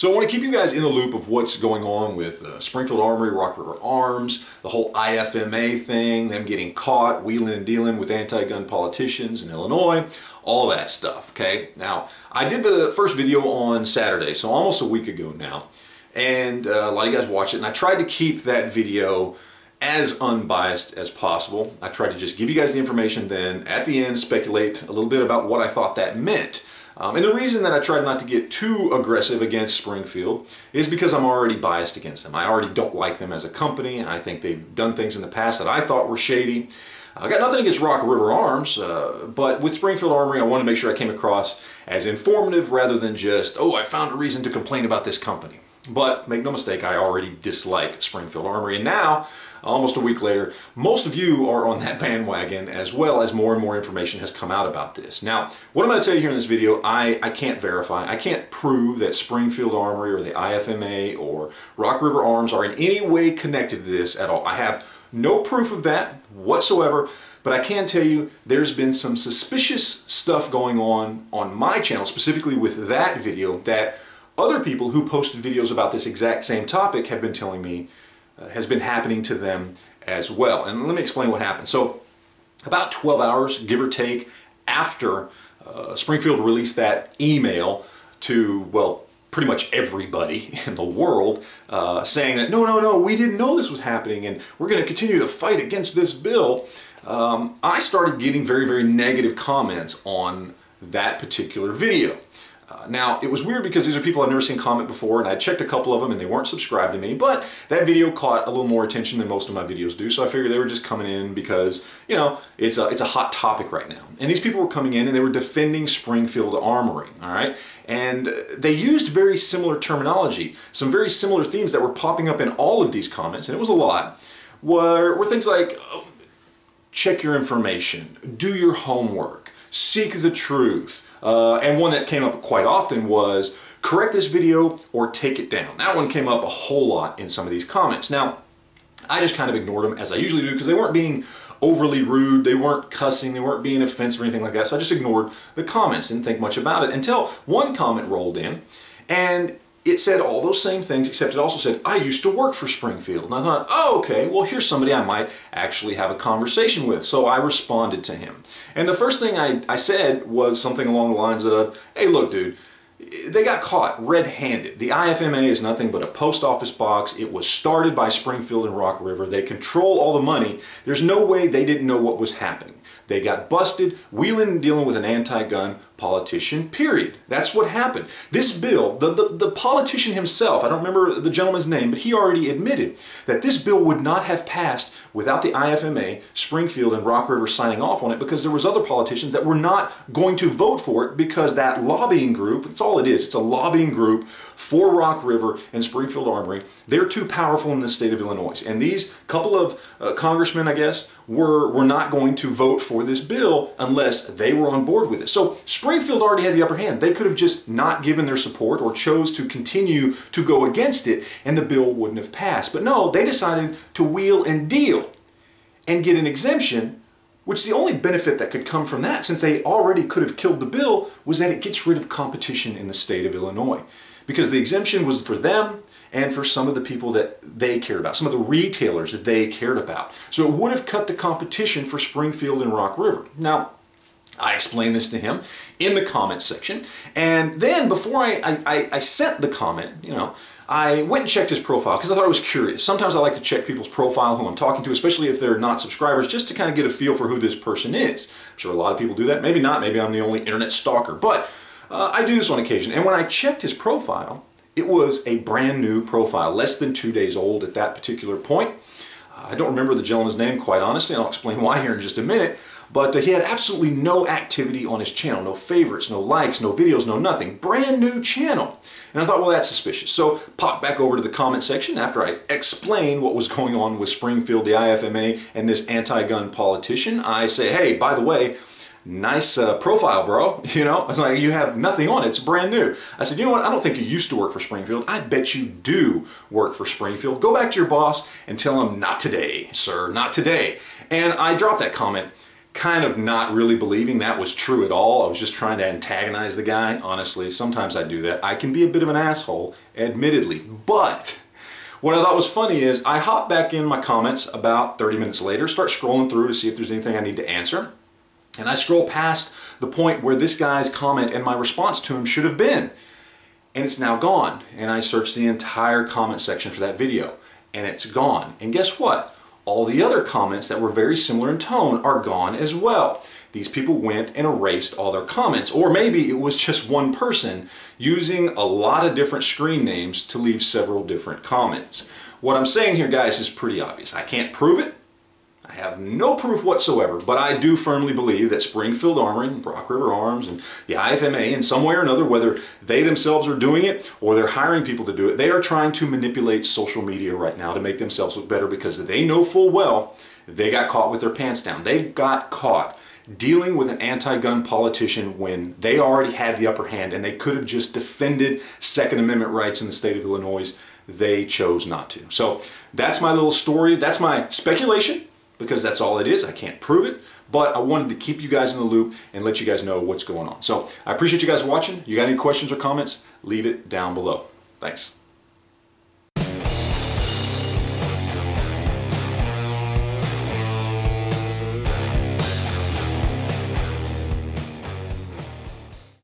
So I want to keep you guys in the loop of what's going on with Springfield Armory, Rock River Arms, the whole IFMA thing, them getting caught, wheeling and dealing with anti-gun politicians in Illinois, all that stuff, okay? Now, I did the first video on Saturday, so almost a week ago now, and a lot of you guys watched it, and I tried to keep that video as unbiased as possible. I tried to just give you guys the information, then at the end speculate a little bit about what I thought that meant. And the reason that I tried not to get too aggressive against Springfield is because I'm already biased against them. I already don't like them as a company, and I think they've done things in the past that I thought were shady. I got nothing against Rock River Arms, but with Springfield Armory, I wanted to make sure I came across as informative rather than just, oh, I found a reason to complain about this company. But make no mistake, I already dislike Springfield Armory, and now, almost a week later, most of you are on that bandwagon, as well as more and more information has come out about this. Now, what I'm going to tell you here in this video, I can't verify, I can't prove that Springfield Armory or the IFMA or Rock River Arms are in any way connected to this at all. I have no proof of that whatsoever, but I can tell you there's been some suspicious stuff going on my channel, specifically with that video, that other people who posted videos about this exact same topic have been telling me has been happening to them as well. And let me explain what happened. So about 12 hours, give or take, after Springfield released that email to, well, pretty much everybody in the world saying that, no, we didn't know this was happening and we're going to continue to fight against this bill, I started getting very, very negative comments on that particular video. Now, it was weird because these are people I've never seen comment before, and I checked a couple of them and they weren't subscribed to me, but that video caught a little more attention than most of my videos do, so I figured they were just coming in because, you know, it's a hot topic right now. And these people were coming in and they were defending Springfield Armory, all right? And they used very similar terminology, some very similar themes that were popping up in all of these comments, and it was a lot, were things like, oh, check your information, do your homework, seek the truth. And one that came up quite often was, correct this video or take it down. That one came up a whole lot in some of these comments. Now, I just kind of ignored them, as I usually do, because they weren't being overly rude, they weren't cussing, they weren't being offensive or anything like that, so I just ignored the comments, didn't think much about it, until one comment rolled in, and it said all those same things, except it also said, I used to work for Springfield. And I thought, oh, okay, well, here's somebody I might actually have a conversation with. So I responded to him. And the first thing I said was something along the lines of, hey, look, dude, they got caught red-handed. The IFMA is nothing but a post office box. It was started by Springfield and Rock River. They control all the money. There's no way they didn't know what was happening. They got busted wheeling and dealing with an anti-gun politician, period. That's what happened. This bill, the politician himself, I don't remember the gentleman's name, but he already admitted that this bill would not have passed without the IFMA, Springfield, and Rock River signing off on it, because there was other politicians that were not going to vote for it because that lobbying group, that's all it is, it's a lobbying group for Rock River and Springfield Armory. They're too powerful in the state of Illinois. And these couple of congressmen, I guess, were not going to vote for this bill unless they were on board with it. So Springfield already had the upper hand. They could have just not given their support or chose to continue to go against it and the bill wouldn't have passed. But no, they decided to wheel and deal and get an exemption, which the only benefit that could come from that, since they already could have killed the bill, was that it gets rid of competition in the state of Illinois. Because the exemption was for them and for some of the people that they cared about, some of the retailers that they cared about. So it would have cut the competition for Springfield and Rock River. Now, I explained this to him in the comment section, and then before I sent the comment, you know, I went and checked his profile because I thought I was curious. Sometimes I like to check people's profile, who I'm talking to, especially if they're not subscribers, just to kind of get a feel for who this person is. I'm sure a lot of people do that. Maybe not. Maybe I'm the only internet stalker, but I do this on occasion. And when I checked his profile, it was a brand new profile, less than 2 days old at that particular point. I don't remember the gentleman's name, quite honestly. I'll explain why here in just a minute. But he had absolutely no activity on his channel, no favorites, no likes, no videos, no nothing. Brand new channel. And I thought, well, that's suspicious. So pop back over to the comment section after I explain what was going on with Springfield, the IFMA, and this anti-gun politician. I say, hey, by the way, nice profile, bro. You know, it's like, you have nothing on it. It's brand new. I said, you know what? I don't think you used to work for Springfield. I bet you do work for Springfield. Go back to your boss and tell him, not today, sir, not today. And I dropped that comment. kind of not really believing that was true at all. I was just trying to antagonize the guy. Honestly, sometimes I do that. I can be a bit of an asshole, admittedly. But what I thought was funny is I hop back in my comments about 30 minutes later, start scrolling through to see if there's anything I need to answer. And I scroll past the point where this guy's comment and my response to him should have been. And it's now gone. And I search the entire comment section for that video. And it's gone. And guess what? All the other comments that were very similar in tone are gone as well. These people went and erased all their comments. Or maybe it was just one person using a lot of different screen names to leave several different comments. What I'm saying here, guys, is pretty obvious. I can't prove it. I have no proof whatsoever, but I do firmly believe that Springfield Armory, Rock River Arms, and the IFMA, in some way or another, whether they themselves are doing it or they're hiring people to do it, they are trying to manipulate social media right now to make themselves look better because they know full well they got caught with their pants down. They got caught dealing with an anti-gun politician when they already had the upper hand and they could have just defended Second Amendment rights in the state of Illinois. They chose not to. So that's my little story. That's my speculation, because that's all it is. I can't prove it, but I wanted to keep you guys in the loop and let you guys know what's going on. So I appreciate you guys watching. You got any questions or comments? Leave it down below. Thanks.